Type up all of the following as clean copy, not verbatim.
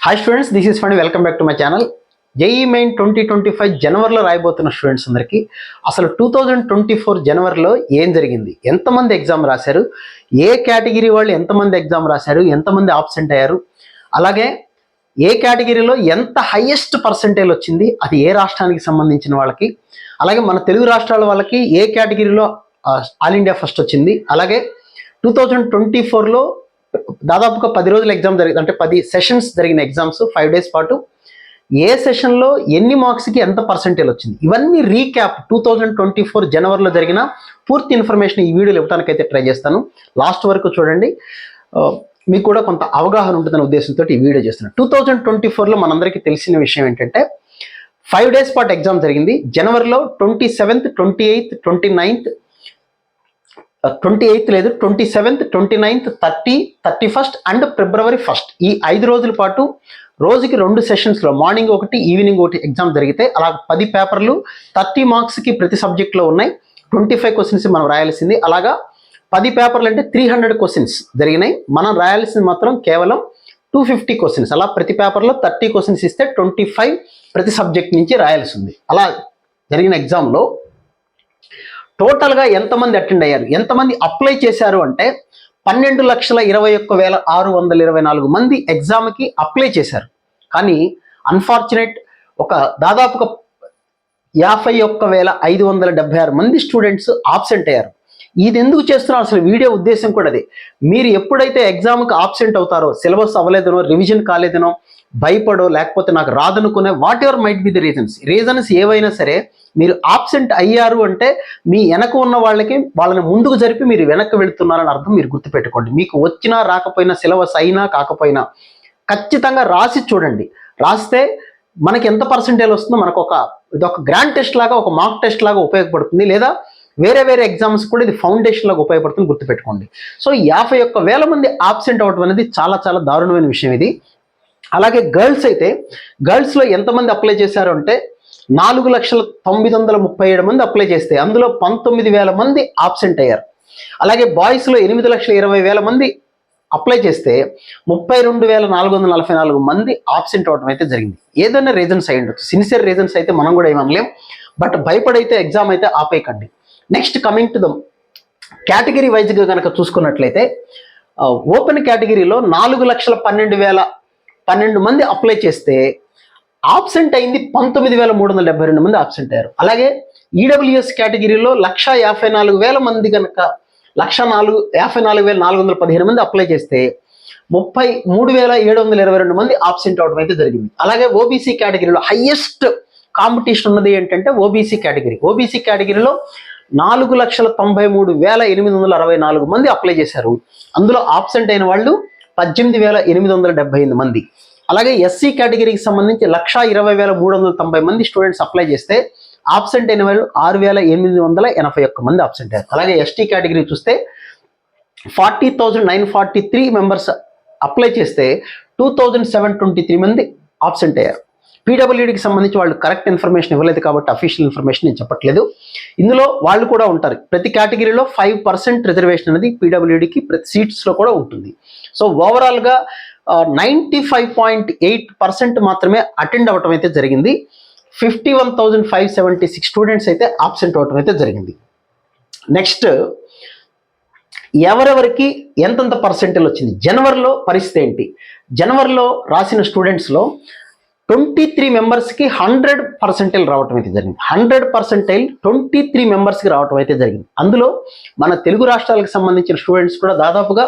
Hi students, this is fund. Welcome back to my channel. JEE main 2025 జనవరిలో రాయబోతున్న students అందరికీ అసలు 2024 జనవరిలో ఏం జరిగింది, ఎంతమంది ఎగ్జామ్ రాశారు, ఏ కేటగిరీ వాళ్ళు ఎంతమంది ఎగ్జామ్ రాశారు, ఎంతమంది ఆబ్సెంట్ అయ్యారు, అలాగే ఏ కేటగిరీలో ఎంత హైయెస్ట్ పర్సెంటేజ్ వచ్చింది, అది ఏ రాష్ట్రానికి సంబంధించిన వాళ్ళకి, అలాగే మన తెలుగు రాష్ట్రాల వాళ్ళకి ఏ కేటగిరీలో ఆల్ ఇండియా ఫస్ట్ వచ్చింది, అలాగే 2024లో దాదాపుగా 10 రోజుల ఎగ్జామ్ జరిగింది, అంటే 10 సెషన్స్ జరిగిన ఎగ్జామ్స్ 5 డేస్ పాటు ఏ సెషన్లో ఎన్ని మార్క్స్కి ఎంత పర్సెంటేజ్ వచ్చింది, ఇవన్నీ రీక్యాప్ 2024 జనవరిలో జరిగిన పూర్తి ఇన్ఫర్మేషన్ ఈ వీడియోలో ఇవ్వడానికి అయితే ట్రై చేస్తాను. లాస్ట్ వరకు చూడండి, మీకు కూడా కొంత అవగాహన ఉంటుందనే ఉద్దేశంతో ఈ వీడియో చేస్తున్నాను. 2024లో మనందరికీ తెలిసిన విషయం ఏంటంటే 5 డేస్ పాటు ఎగ్జామ్ జరిగింది. జనవరిలో 27th, 28th, 29th, 27th, 29th, 30, 31st and February 1st ఈ 5 రోజుల పాటు రోజుకి 2 సెషన్స్లో మార్నింగ్ ఒకటి ఈవినింగ్ ఒకటి ఎగ్జామ్ జరిగితే అలా 10 పేపర్లు 30 మార్క్స్కి ప్రతి సబ్జెక్ట్లో ఉన్నాయి. 25 క్వశ్చన్స్ మనం రాయాల్సింది. అలాగా 10 పేపర్లు అంటే 300 క్వశ్చన్స్ జరిగినాయి. మనం రాయాల్సింది మాత్రం కేవలం 250 క్వశ్చన్స్. అలా ప్రతి పేపర్లో 30 క్వశ్చన్స్ ఇస్తే 25 ప్రతి సబ్జెక్ట్ నుంచి రాయాల్సి ఉంది. అలా జరిగిన ఎగ్జామ్లో టోటల్గా ఎంతమంది అటెండ్ అయ్యారు, ఎంతమంది అప్లై చేశారు అంటే 12,21,624 మంది ఎగ్జామ్కి అప్లై చేశారు. కానీ అన్ఫార్చునేట్ దాదాపుగా 51,576 మంది స్టూడెంట్స్ ఆబ్సెంట్ అయ్యారు. ఇది ఎందుకు చేస్తున్నారో అసలు వీడియో ఉద్దేశం కూడా అదే. మీరు ఎప్పుడైతే ఎగ్జామ్కి ఆబ్సెంట్ అవుతారో, సిలబస్ అవ్వలేదనో, రివిజన్ కాలేదనో, భయపడో, లేకపోతే నాకు రాదనుకునే, whatever might be the reasons ఏవైనా సరే, మీరు ఆబ్సెంట్ అయ్యారు అంటే మీ వెనక ఉన్న వాళ్ళని ముందుకు జరిపి మీరు వెనక్కి వెళుతున్నారని అర్థం. మీరు గుర్తుపెట్టుకోండి. మీకు వచ్చినా రాకపోయినా, సిలబస్ అయినా కాకపోయినా ఖచ్చితంగా రాసి చూడండి. రాస్తే మనకి ఎంత పర్సెంటేజ్ వస్తుందో మనకు ఇదొక గ్రాండ్ టెస్ట్ లాగా, ఒక మాక్ టెస్ట్ లాగా ఉపయోగపడుతుంది. లేదా వేరే ఎగ్జామ్స్ కూడా ఇది ఫౌండేషన్ లాగా ఉపయోగపడుతుంది, గుర్తుపెట్టుకోండి. సో 51,000 మంది ఆబ్సెంట్ అవ్వడం అనేది చాలా చాలా దారుణమైన విషయం ఇది. అలాగే గర్ల్స్లో ఎంతమంది అప్లై చేశారు అంటే 4,937 మంది అప్లై చేస్తే అందులో 19,000 మంది ఆబ్సెంట్ అయ్యారు. అలాగే బాయ్స్లో 8,20,000 మంది అప్లై చేస్తే 32,444 మంది ఆబ్సెంట్ అవ్వడం అయితే జరిగింది. ఏదైనా రీజన్స్ అయి ఉండొచ్చు, సిన్సియర్ రీజన్స్ అయితే మనం కూడా ఏమనలేం. బట్ భయపడైతే ఎగ్జామ్ అయితే ఆపేయకండి. Next coming to the category వైజ్గా కనుక చూసుకున్నట్లయితే ఓపెన్ కేటగిరీలో 4,12,012 మంది అప్లై చేస్తే ఆబ్సెంట్ అయింది 19,372 మంది ఆబ్సెంట్ అయ్యారు. అలాగే ఈడబ్ల్యూఎస్ కేటగిరీలో 1,54,000 మంది కనుక 1,54,415 మంది అప్లై చేస్తే 33,722 మంది ఆబ్సెంట్ అవడం అయితే జరిగింది. అలాగే ఓబీసీ కేటగిరీలో హైయెస్ట్ కాంపిటీషన్ ఉన్నది ఏంటంటే ఓబీసీ కేటగిరీలో 4,93,864 మంది అప్లై చేశారు. అందులో ఆబ్సెంట్ అయిన వాళ్ళు 18,878 మంది. అలాగే ఎస్సీ కేటగిరీకి సంబంధించి 1,20,390 మంది స్టూడెంట్స్ అప్లై చేస్తే ఆబ్సెంట్ అయిన వాళ్ళు 6,881 మంది ఆబ్సెంట్ అయ్యారు. అలాగే ఎస్టీ కేటగిరీ చూస్తే 40,943 మెంబర్స్ అప్లై చేస్తే 2,723 మంది ఆబ్సెంట్ అయ్యారు. పీడబ్ల్యూడీకి సంబంధించి వాళ్ళు కరెక్ట్ ఇన్ఫర్మేషన్ ఇవ్వలేదు కాబట్టి అఫీషియల్ ఇన్ఫర్మేషన్ నేను చెప్పట్లేదు. ఇందులో వాళ్ళు కూడా ఉంటారు. ప్రతి కేటగిరీలో 5% రిజర్వేషన్ అనేది పీడబ్ల్యూడీకి ప్రతి సీట్స్లో కూడా ఉంటుంది. సో ఓవరాల్గా 95.8% మాత్రమే అటెండ్ అవ్వటం అయితే జరిగింది. 51,576 స్టూడెంట్స్ అయితే ఆబ్సెంట్ అవ్వటం అయితే జరిగింది. నెక్స్ట్ ఎవరెవరికి ఎంతంత పర్సెంటేజ్ వచ్చింది, జనవరిలో పరిస్థితి ఏంటి? జనవరిలో రాసిన స్టూడెంట్స్లో 23 మెంబర్స్కి 100% రావటం అయితే జరిగింది. 100% 23 మెంబర్స్కి రావటం అయితే జరిగింది. అందులో మన తెలుగు రాష్ట్రాలకు సంబంధించిన స్టూడెంట్స్ కూడా దాదాపుగా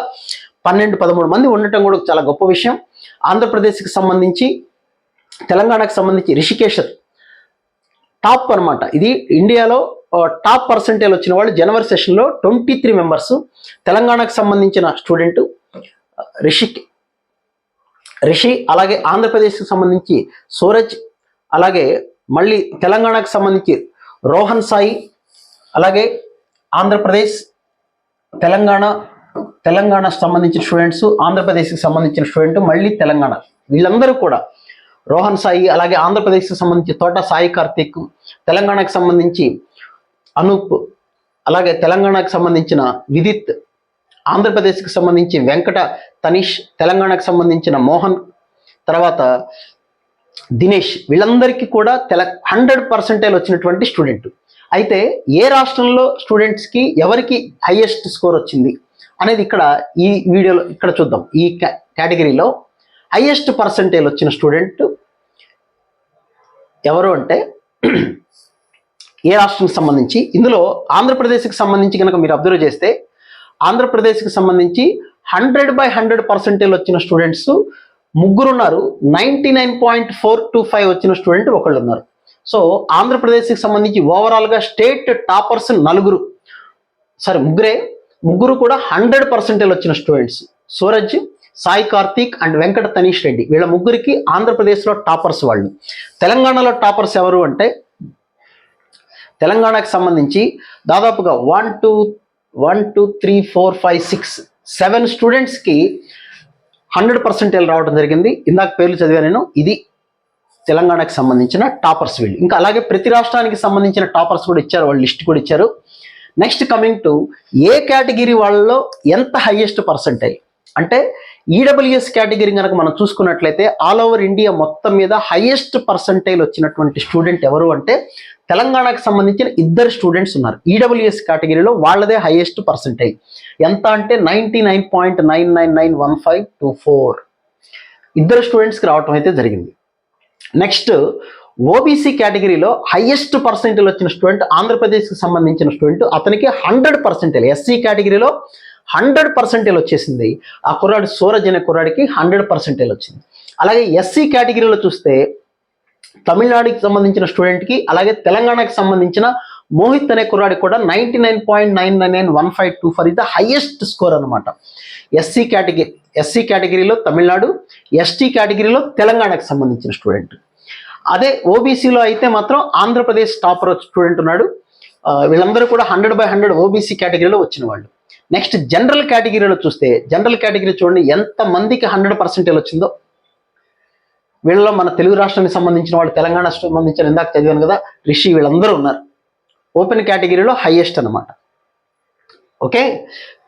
12-13 మంది ఉండటం కూడా చాలా గొప్ప విషయం. ఆంధ్రప్రదేశ్కి సంబంధించి, తెలంగాణకు సంబంధించి రిషికేశ్ టాప్ అనమాట. ఇది ఇండియాలో టాప్ పర్సెంటేజ్ వచ్చిన వాళ్ళు జనవరి సెషన్లో 23 మెంబర్స్. తెలంగాణకు సంబంధించిన స్టూడెంట్ రిషి, అలాగే ఆంధ్రప్రదేశ్కి సంబంధించి సూరజ్, అలాగే మళ్ళీ తెలంగాణకు సంబంధించి రోహన్ సాయి, అలాగే ఆంధ్రప్రదేశ్, తెలంగాణకు సంబంధించిన స్టూడెంట్స్, ఆంధ్రప్రదేశ్కి సంబంధించిన స్టూడెంట్, మళ్ళీ తెలంగాణ, వీళ్ళందరూ కూడా రోహన్ సాయి, అలాగే ఆంధ్రప్రదేశ్కి సంబంధించి తోట సాయి కార్తిక్, తెలంగాణకు సంబంధించి అనూప్, అలాగే తెలంగాణకు సంబంధించిన విదిత్, ఆంధ్రప్రదేశ్కి సంబంధించి వెంకట తనీష్, తెలంగాణకు సంబంధించిన మోహన్, తర్వాత దినేష్, వీళ్ళందరికీ కూడా 100% వచ్చినటువంటి స్టూడెంట్. అయితే ఏ రాష్ట్రంలో స్టూడెంట్స్కి ఎవరికి హైయెస్ట్ స్కోర్ వచ్చింది అనేది ఇక్కడ ఈ వీడియోలో ఇక్కడ చూద్దాం. ఈ కేటగిరీలో హైయెస్ట్ పర్సంటేజ్ వచ్చిన స్టూడెంట్ ఎవరు అంటే ఏ రాష్ట్రానికి సంబంధించి, ఇందులో ఆంధ్రప్రదేశ్కి సంబంధించి కనుక మీరు అబ్జర్వ్ చేస్తే ఆంధ్రప్రదేశ్కి సంబంధించి 100/100% వచ్చిన స్టూడెంట్స్ ముగ్గురు ఉన్నారు. 99.425 వచ్చిన స్టూడెంట్ ఒకళ్ళు ఉన్నారు. సో ఆంధ్రప్రదేశ్కి సంబంధించి ఓవరాల్గా స్టేట్ టాపర్స్ ముగ్గురు కూడా 100% వచ్చిన స్టూడెంట్స్. సూరజ్, సాయి కార్తీక్ అండ్ వెంకట తనీష్ రెడ్డి, వీళ్ళ ముగ్గురికి ఆంధ్రప్రదేశ్లో టాపర్స్ వాళ్ళు. తెలంగాణలో టాపర్స్ ఎవరు అంటే తెలంగాణకు సంబంధించి దాదాపుగా 1 2 3 4 5 6 7 స్టూడెంట్స్కి 100% రావడం జరిగింది. ఇందాక పేర్లు చదివా నేను. ఇది తెలంగాణకు సంబంధించిన టాపర్స్ వీళ్ళు. ఇంకా అలాగే ప్రతి రాష్ట్రానికి సంబంధించిన టాపర్స్ కూడా ఇచ్చారు, వాళ్ళు లిస్ట్ కూడా ఇచ్చారు. Next coming to A category వాళ్ళలో ఎంత హైయెస్ట్ పర్సంటేజ్ అంటే ఈడబ్ల్యూఎస్ కేటగిరీ కనుక మనం చూసుకున్నట్లయితే ఆల్ ఓవర్ ఇండియా మొత్తం మీద హైయెస్ట్ పర్సంటేజ్ వచ్చినటువంటి స్టూడెంట్ ఎవరు అంటే తెలంగాణకు సంబంధించిన 2 స్టూడెంట్స్ ఉన్నారు. ఈడబ్ల్యూఎస్ కేటగిరీలో వాళ్ళదే హైయెస్ట్ పర్సంటేజ్ ఎంత అంటే 99.9991524 2 స్టూడెంట్స్కి రావటం అయితే జరిగింది. నెక్స్ట్ ఓబీసీ కేటగిరీలో హైయెస్ట్ పర్సెంటేజ్ వచ్చిన స్టూడెంట్ ఆంధ్రప్రదేశ్కి సంబంధించిన స్టూడెంట్, అతనికి 100%. ఎస్సీ కేటగిరీలో 100% వచ్చేసింది. ఆ కుర్రాడు సూరజ్ అనే కుర్రాడికి 100% వచ్చింది. అలాగే ఎస్సీ కేటగిరీలో చూస్తే తమిళనాడుకి సంబంధించిన స్టూడెంట్కి, అలాగే తెలంగాణకి సంబంధించిన మోహిత్ అనే కుర్రాడికి కూడా 99.9991524 ఇది హైయెస్ట్ స్కోర్ అనమాట. ఎస్సీ కేటగిరీలో తమిళనాడు, ఎస్టీ కేటగిరీలో తెలంగాణకు సంబంధించిన స్టూడెంట్. అదే ఓబీసీలో అయితే మాత్రం ఆంధ్రప్రదేశ్ టాపర్ స్టూడెంట్ ఉన్నాడు. వీళ్ళందరూ కూడా 100/100 ఓబీసీ కేటగిరీలో వచ్చిన వాళ్ళు. నెక్స్ట్ జనరల్ కేటగిరీలో చూస్తే, జనరల్ కేటగిరీ చూడండి ఎంత మందికి 100% వచ్చిందో. వీళ్ళలో మన తెలుగు రాష్ట్రానికి సంబంధించిన వాళ్ళు, తెలంగాణ సంబంధించిన ఇందాక చదివాను కదా రిషి, వీళ్ళందరూ ఉన్నారు. ఓపెన్ కేటగిరీలో హైయెస్ట్ అనమాట. ఓకే,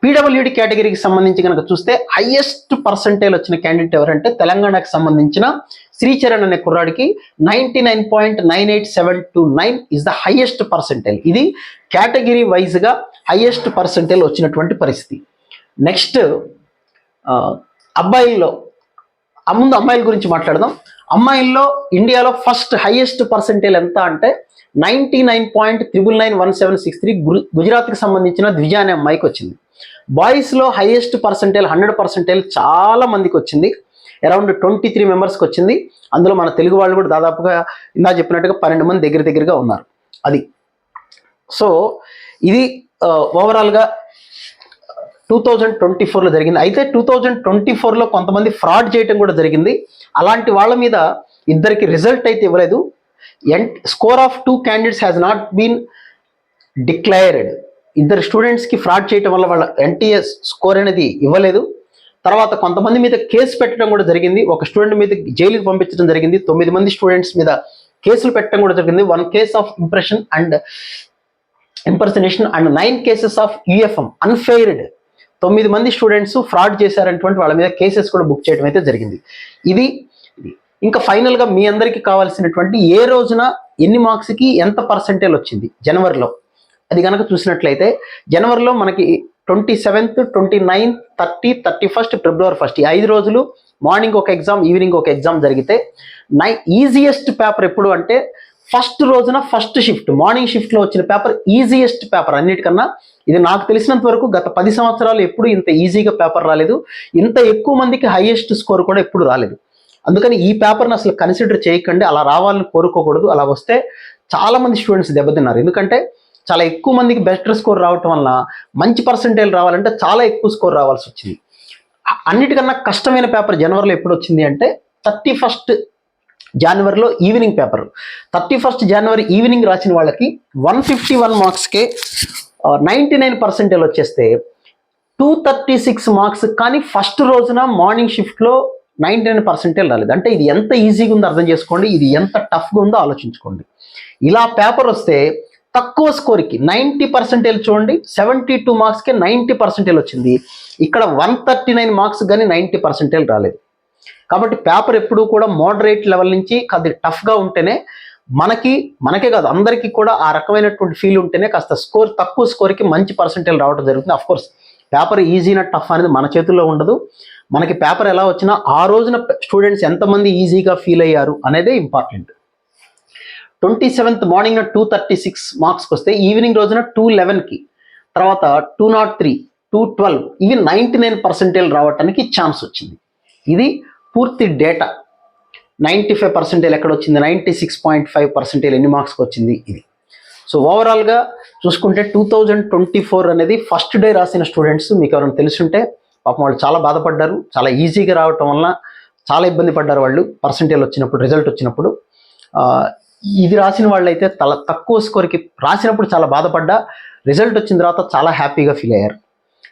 పీడబ్ల్యూడి కేటగిరీకి సంబంధించి కనుక చూస్తే హైయెస్ట్ పర్సంటేజ్ వచ్చిన క్యాండిడేట్ ఎవరంటే తెలంగాణకు సంబంధించిన శ్రీచరణ్ అనే కుర్రాడికి 99.98729 ఇస్ ద హైయెస్ట్ పర్సంటేజ్. ఇది కేటగిరీ వైజ్గా హైయెస్ట్ పర్సంటేజ్ వచ్చినటువంటి పరిస్థితి. నెక్స్ట్ అబ్బాయిల్లో, ముందు అమ్మాయిల గురించి మాట్లాడదాం. అమ్మాయిల్లో ఇండియాలో ఫస్ట్ హైయెస్ట్ పర్సంటేజ్ ఎంత అంటే 99.9991763 గుజరాత్కి సంబంధించిన ద్విజ అనే అమ్మాయికి వచ్చింది. బాయ్స్లో హైయెస్ట్ పర్సంటేజ్ 100% చాలా మందికి వచ్చింది. అరౌండ్ 23 మెంబర్స్కి వచ్చింది. అందులో మన తెలుగు వాళ్ళు కూడా దాదాపుగా ఇందా చెప్పినట్టుగా 12 మంది దగ్గరగా ఉన్నారు. అది సో ఇది ఓవరాల్గా 2024లో జరిగింది. అయితే 2024లో కొంతమంది ఫ్రాడ్ చేయటం కూడా జరిగింది. అలాంటి వాళ్ళ మీద ఇద్దరికి రిజల్ట్ అయితే ఇవ్వలేదు. Score of 2 candidates has not been declared. 2 స్టూడెంట్స్కి ఫ్రాడ్ చేయటం వల్ల వాళ్ళ ఎన్టీఎస్ స్కోర్ అనేది ఇవ్వలేదు. తర్వాత కొంతమంది మీద కేసు పెట్టడం కూడా జరిగింది. ఒక స్టూడెంట్ మీద జైలుకి పంపించడం జరిగింది. 9 మంది స్టూడెంట్స్ మీద కేసులు పెట్టడం కూడా జరిగింది. 1 case of impersonation and 9 cases of UFM అన్ఫెయిర్డ్. 9 మంది స్టూడెంట్స్ ఫ్రాడ్ చేశారనేటువంటి వాళ్ళ మీద కేసెస్ కూడా బుక్ చేయడం అయితే జరిగింది. ఇది ఇంకా ఫైనల్గా మీ అందరికీ కావాల్సినటువంటి ఏ రోజున ఎన్ని మార్క్స్కి ఎంత పర్సంటేజ్ వచ్చింది జనవరిలో, అది కనుక చూసినట్లయితే జనవరిలో మనకి 27th, 29th, 30, 31st, February 1st ఈ 5 రోజులు మార్నింగ్ ఒక ఎగ్జామ్, ఈవినింగ్ ఒక ఎగ్జామ్ జరిగితే ఈజియెస్ట్ పేపర్ ఎప్పుడు అంటే ఫస్ట్ రోజున ఫస్ట్ షిఫ్ట్ మార్నింగ్ షిఫ్ట్లో వచ్చిన పేపర్ ఈజియెస్ట్ పేపర్ అన్నిటికన్నా. ఇది నాకు తెలిసినంత వరకు గత 10 సంవత్సరాలు ఎప్పుడు ఇంత ఈజీగా పేపర్ రాలేదు. ఇంత ఎక్కువ మందికి హైయెస్ట్ స్కోర్ కూడా ఎప్పుడు రాలేదు. అందుకని ఈ పేపర్ని అసలు కన్సిడర్ చేయకండి. అలా రావాలని కోరుకోకూడదు. అలా వస్తే చాలామంది స్టూడెంట్స్ దెబ్బతిన్నారు. ఎందుకంటే చాలా ఎక్కువ మందికి బెటర్ స్కోర్ రావటం వల్ల మంచి పర్సంటేజ్ రావాలంటే చాలా ఎక్కువ స్కోర్ రావాల్సి వచ్చింది. అన్నిటికన్నా కష్టమైన పేపర్ జనవరిలో ఎప్పుడు వచ్చింది అంటే 31st జనవరిలో ఈవినింగ్ పేపర్. 31st జనవరి ఈవినింగ్ రాసిన వాళ్ళకి 151 మార్క్స్కే 99% వచ్చేస్తే 236 మార్క్స్ కానీ ఫస్ట్ రోజున మార్నింగ్ షిఫ్ట్లో 99% రాలేదు. అంటే ఇది ఎంత ఈజీగా ఉందో అర్థం చేసుకోండి, ఇది ఎంత టఫ్గా ఉందో ఆలోచించుకోండి. ఇలా పేపర్ వస్తే తక్కువ స్కోర్కి 90% చూడండి, 72 మార్క్స్కే 90% వచ్చింది. ఇక్కడ 139 మార్క్స్ కానీ 90% రాలేదు. కాబట్టి పేపర్ ఎప్పుడూ కూడా మోడరేట్ లెవెల్ నుంచి అది టఫ్గా ఉంటేనే మనకే కాదు అందరికీ కూడా ఆ రకమైనటువంటి ఫీల్ ఉంటేనే కాస్త తక్కువ స్కోర్కి మంచి పర్సెంటేజ్ రావడం జరుగుతుంది. అఫ్ కోర్స్ పేపర్ ఈజీనా టఫ్ అనేది మన చేతుల్లో ఉండదు. మనకి పేపర్ ఎలా వచ్చినా ఆ రోజున స్టూడెంట్స్ ఎంతమంది ఈజీగా ఫీల్ అయ్యారు అనేదే ఇంపార్టెంట్. 27th మార్నింగ్ 236 మార్క్స్కి వస్తే ఈవినింగ్ రోజున 211కి, తర్వాత 203, 212 ఇవి 99% రావడానికి ఛాన్స్ వచ్చింది. ఇది పూర్తి డేటా. 95% ఎక్కడ వచ్చింది, 96.5% ఎన్ని మార్క్స్కి వచ్చింది ఇది. సో ఓవరాల్గా చూసుకుంటే 2024 అనేది ఫస్ట్ డే రాసిన స్టూడెంట్స్ మీకు ఎవరైనా తెలుసుంటే పాపం వాళ్ళు చాలా బాధపడ్డారు. చాలా ఈజీగా రావటం వల్ల చాలా ఇబ్బంది పడ్డారు వాళ్ళు పర్సెంటేజ్ వచ్చినప్పుడు, రిజల్ట్ వచ్చినప్పుడు. ఇది రాసిన వాళ్ళైతే తక్కువ స్కోర్కి రాసినప్పుడు చాలా బాధపడ్డా, రిజల్ట్ వచ్చిన తర్వాత చాలా హ్యాపీగా ఫీల్ అయ్యారు.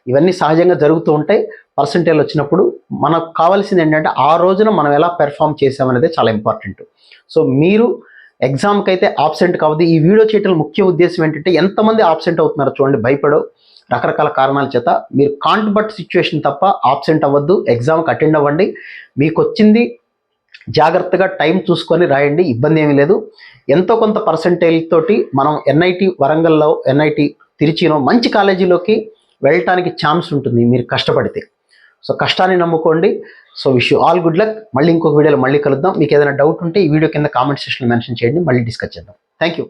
ఇవన్నీ సహజంగా జరుగుతూ ఉంటాయి. పర్సెంటేజ్ వచ్చినప్పుడు మనకు కావాల్సింది ఏంటంటే ఆ రోజున మనం ఎలా పెర్ఫామ్ చేసామనేది చాలా ఇంపార్టెంట్. సో మీరు ఎగ్జామ్కి అయితే ఆబ్సెంట్ కావద్దు. ఈ వీడియో చేయటం ముఖ్య ఉద్దేశం ఏంటంటే ఎంతమంది ఆబ్సెంట్ అవుతున్నారో చూడండి. భయపడో రకరకాల కారణాల చేత మీరు కాంట్ బట్ సిచ్యువేషన్ తప్ప ఆబ్సెంట్ అవ్వద్దు. ఎగ్జామ్కి అటెండ్ అవ్వండి. మీకు వచ్చింది జాగ్రత్తగా టైం చూసుకొని రాయండి, ఇబ్బంది ఏమీ లేదు. ఎంతో కొంత పర్సెంటేజ్ తోటి మనం ఎన్ఐటి వరంగల్లో, ఎన్ఐటి తిరుచిలో మంచి కాలేజీలోకి వెళ్ళటానికి ఛాన్స్ ఉంటుంది మీరు కష్టపడితే. సో కష్టాన్ని నమ్ముకోండి. So wish you all good luck. మళ్ళీ ఇంకొక వీడియోలో మళ్ళీ కలుద్దాం. మీకు ఏదైనా డౌట్ ఉంటే ఈ వీడియో కింద కామెంట్ సెక్షన్లో మెన్షన్ చేయండి, మళ్ళీ డిస్కస్ చేద్దాం. Thank you.